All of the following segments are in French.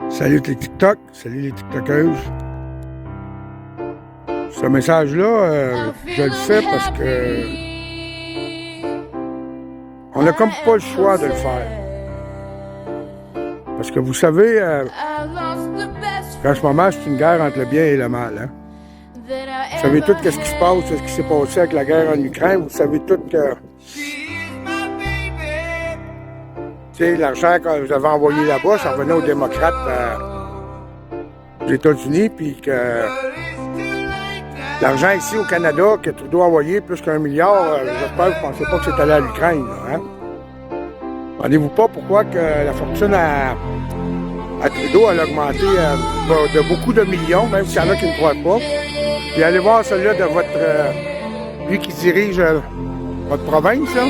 Salut les TikTok, salut les TikTokeuses. Ce message-là, je le fais parce que on n'a comme pas le choix de le faire. Parce que vous savez, qu'en ce moment, c'est une guerre entre le bien et le mal. Hein? Vous savez tout ce qui se passe, ce qui s'est passé avec la guerre en Ukraine. Vous savez tout que l'argent que vous avez envoyé là-bas, ça revenait aux démocrates aux États-Unis, puis que l'argent ici au Canada que Trudeau a envoyé, plus qu'un milliard, j'espère que vous ne pensez pas que c'est allé à l'Ukraine. Hein? Demandez-vous pas pourquoi que la fortune à Trudeau a augmenté de beaucoup de millions, même s'il y en a qui ne croient pas. Puis allez voir celui-là de votre lui qui dirige votre province, là.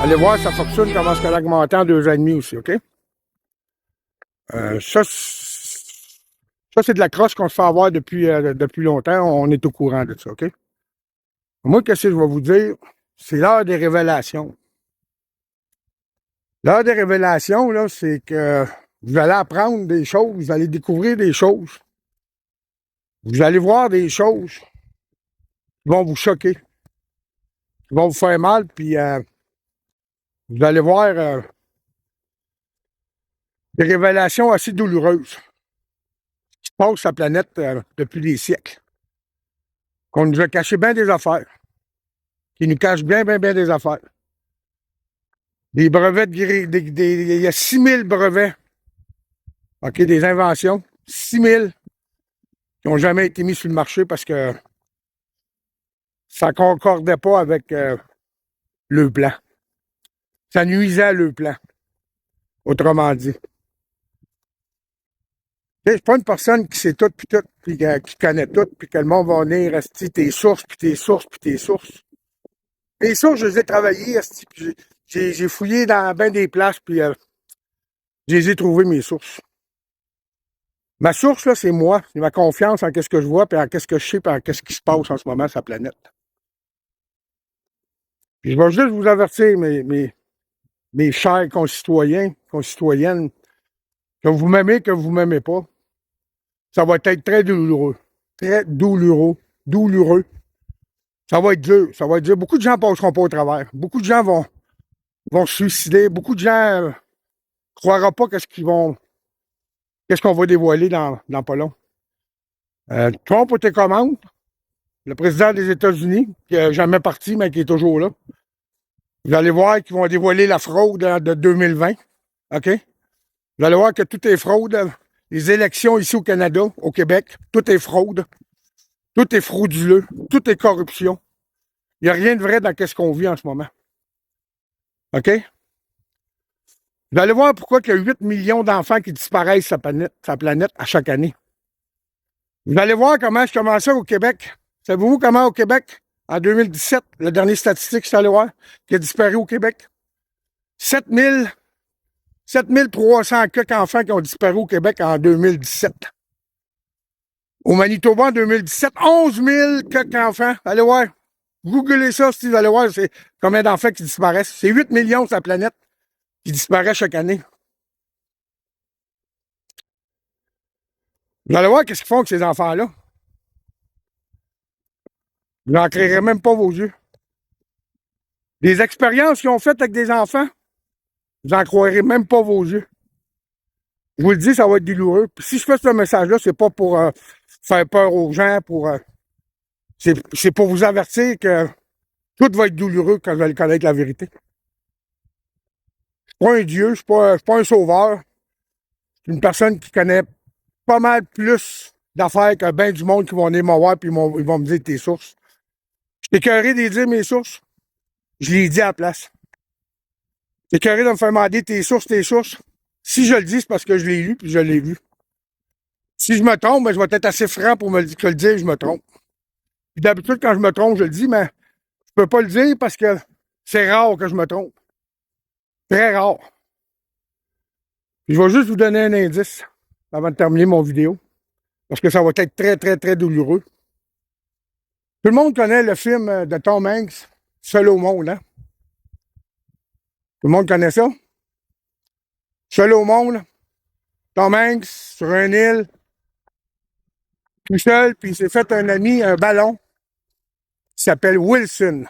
Allez voir sa fortune, comment est-ce qu'elle a augmenté en 2 ans et demi aussi, OK? Ça, c'est de la crosse qu'on se fait avoir depuis longtemps. On est au courant de ça, OK? Moi, qu'est-ce que je vais vous dire? C'est l'heure des révélations. L'heure des révélations, là, c'est que vous allez apprendre des choses, vous allez découvrir des choses. Vous allez voir des choses qui vont vous choquer, qui vont vous faire mal, puis vous allez voir des révélations assez douloureuses qui se passent sur la planète depuis des siècles. Qu'on nous a caché bien des affaires, qui nous cachent bien des affaires. Des brevets, il y a 6000 brevets, OK, des inventions, 6000 qui n'ont jamais été mis sur le marché parce que ça ne concordait pas avec le plan. Ça nuisait à le plan, autrement dit. Je ne suis pas une personne qui sait tout, puis qui connaît tout, puis que le monde va venir, esti, tes sources, puis tes sources, puis tes sources. Les sources, je les ai travaillées, esti, puis j'ai fouillé dans bien des places, puis je les ai trouvées, mes sources. Ma source, là, c'est moi. C'est ma confiance en ce que je vois, puis en ce que je sais, puis en ce qui se passe en ce moment sur la planète. Puis je vais juste vous avertir, mes chers concitoyens, concitoyennes, que vous m'aimez, que vous m'aimez pas, ça va être très douloureux. Très douloureux. Douloureux. Ça va être dur. Ça va être dur. Beaucoup de gens ne passeront pas au travers. Beaucoup de gens vont se suicider. Beaucoup de gens ne croiront pas qu'est-ce qu'on va dévoiler dans pas long. Trump était commande. Le président des États-Unis, qui n'est jamais parti, mais qui est toujours là. Vous allez voir qu'ils vont dévoiler la fraude de 2020. OK? Vous allez voir que tout est fraude. Les élections ici au Canada, au Québec, tout est fraude. Tout est frauduleux. Tout est corruption. Il n'y a rien de vrai dans ce qu'on vit en ce moment. OK? Vous allez voir pourquoi il y a 8 millions d'enfants qui disparaissent sur sa planète à chaque année. Vous allez voir comment je commençais au Québec. Savez-vous comment au Québec, en 2017, le dernier statistique, je allé voir, qui a disparu au Québec? 7300 enfants qui ont disparu au Québec en 2017. Au Manitoba, en 2017, 11 000 enfants. Allez voir. Googlez ça, si vous allez voir, c'est combien d'enfants qui disparaissent. C'est 8 millions sur la planète qui disparaissent chaque année. Vous allez voir qu'est-ce qu'ils font avec ces enfants-là. Vous n'en créerez même pas vos yeux. Des expériences qu'ils ont faites avec des enfants, vous n'en croirez même pas vos yeux. Je vous le dis, ça va être douloureux. Puis si je fais ce message-là, c'est pas pour faire peur aux gens, c'est pour vous avertir que tout va être douloureux quand vous allez connaître la vérité. Je ne suis pas un Dieu, je ne suis pas un sauveur. Je suis une personne qui connaît pas mal plus d'affaires que bien du monde qui vont venir me voir et ils vont me dire tes sources. Je suis écœuré de dire mes sources. Je les dis à la place. Je suis écœuré de me faire demander tes sources. Si je le dis, c'est parce que je l'ai lu puis je l'ai vu. Si je me trompe, ben, je vais être assez franc pour me le dire, je me trompe. Puis d'habitude, quand je me trompe, je le dis, mais je peux pas le dire parce que c'est rare que je me trompe. Très rare. Puis je vais juste vous donner un indice avant de terminer mon vidéo. Parce que ça va être très, très, très douloureux. Tout le monde connaît le film de Tom Hanks, Seul au monde, hein? Tout le monde connaît ça? Seul au monde, Tom Hanks, sur une île, tout seul, puis il s'est fait un ami, un ballon, qui s'appelle Wilson.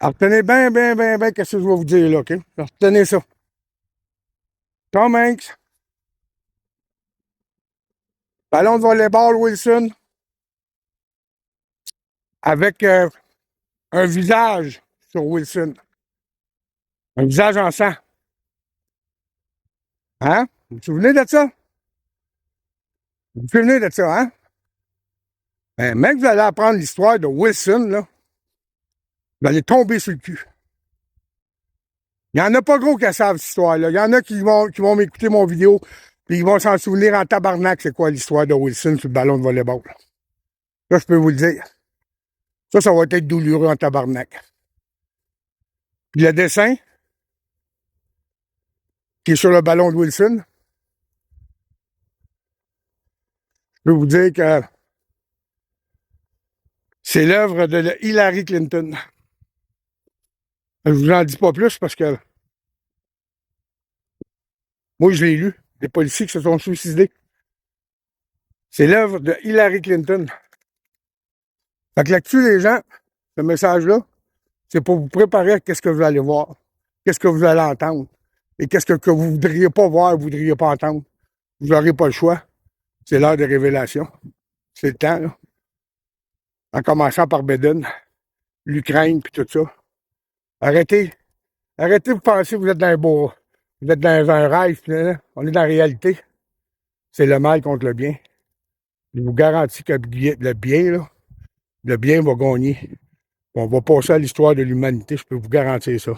Alors, retenez bien, bien, bien, bien, qu'est-ce que je vais vous dire là, OK? Alors, retenez ça. Tom Hanks, ballon de volleyball Wilson, avec un visage sur Wilson. Un visage en sang. Hein? Vous vous souvenez de ça? Vous vous souvenez de ça, hein? Ben, mec, vous allez apprendre l'histoire de Wilson, là. Vous allez tomber sur le cul. Il n'y en a pas gros qui savent cette histoire-là. Il y en a qui vont m'écouter mon vidéo, puis ils vont s'en souvenir en tabarnak c'est quoi l'histoire de Wilson sur le ballon de volleyball. Ça, je peux vous le dire. Ça va être douloureux en tabarnak. Puis le dessin, qui est sur le ballon de Wilson, je peux vous dire que c'est l'œuvre de Hillary Clinton. Je vous en dis pas plus parce que moi, je l'ai lu. Des policiers qui se sont suicidés. C'est l'œuvre de Hillary Clinton. Fait que là-dessus, les gens, ce message-là, c'est pour vous préparer à qu'est-ce que vous allez voir, qu'est-ce que vous allez entendre, et qu'est-ce que vous ne voudriez pas voir, vous ne voudriez pas entendre. Vous n'aurez pas le choix. C'est l'heure de révélation. C'est le temps, là. En commençant par Biden, l'Ukraine, puis tout ça. Arrêtez de penser que vous êtes dans un beau, vous êtes dans un rêve, là. On est dans la réalité. C'est le mal contre le bien. Je vous garantis que le bien va gagner. On va passer à l'histoire de l'humanité, je peux vous garantir ça.